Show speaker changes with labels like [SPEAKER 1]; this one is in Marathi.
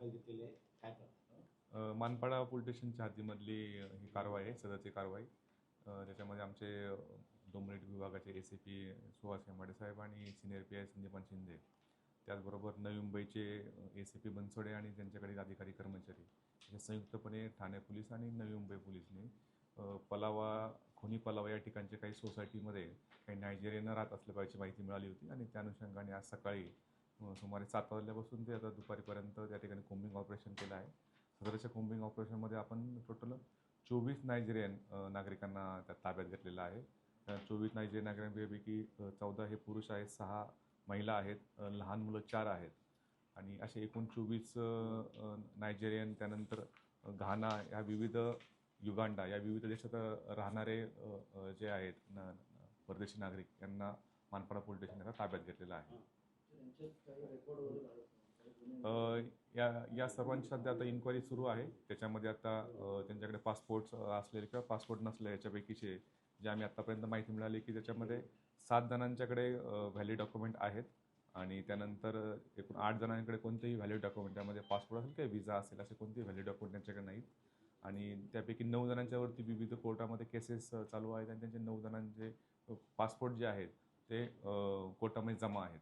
[SPEAKER 1] दाखल घेतलेली आहे, काय करतात?
[SPEAKER 2] मानपाडा पोलीस स्टेशनच्या हद्दीमधली ही कारवाई आहे, सदरची कारवाई. त्याच्यामध्ये आमचे डोंबिवली विभागाचे ACP सुहास हेमाडे साहेब आणि सिनियर PI संदीपान शिंदे, त्याचबरोबर नवी मुंबईचे ACP बनसोडे आणि त्यांच्याकडील अधिकारी कर्मचारी हे संयुक्तपणे ठाणे पोलीस आणि नवी मुंबई पोलीसने खुनी पलावा या ठिकाणच्या काही सोसायटीमध्ये काही नायजेरियन राहत असल्याची माहिती मिळाली होती आणि त्या अनुषंगाने आज सकाळी सुमारे 7 वाजल्यापासून ते आता दुपारीपर्यंत त्या ठिकाणी कोम्बिंग ऑपरेशन केलं आहे. सदरच्या कोम्बिंग ऑपरेशनमध्ये आपण टोटल 24 नायजेरियन नागरिकांना त्या ताब्यात घेतलेलं आहे. 24 नायजेरियन नागरिकांपैकी 14 हे पुरुष आहेत, 6 महिला आहेत, लहान मुलं 4 आहेत आणि असे एकूण 24 नायजेरियन, त्यानंतर घाना या विविध युगांडा या विविध देशात राहणारे जे आहेत परदेशी नागरिक यांना मानपाडा पोलीस स्टेशन ताब्यात घेतलेलं आहे. या सर्वांची सध्या आता इन्क्वायरी सुरू आहे. त्याच्यामध्ये आता त्यांच्याकडे पासपोर्ट असलेले किंवा पासपोर्ट नसले याच्यापैकीचे जे आम्ही आत्तापर्यंत माहिती मिळाली की त्याच्यामध्ये 7 जणांच्याकडे व्हॅलिड डॉक्युमेंट आहेत आणि त्यानंतर एकूण 8 जणांकडे कोणतेही व्हॅलिड डॉक्युमेंट, त्यामध्ये पासपोर्ट असेल किंवा विजा असेल असे कोणतेही व्हॅलिड डॉक्युमेंट त्यांच्याकडे नाहीत आणि त्यापैकी 9 जणांच्यावरती विविध कोर्टामध्ये केसेस चालू आहेत आणि त्यांचे 9 जणांचे पासपोर्ट जे आहेत ते कोर्टामध्ये जमा आहेत.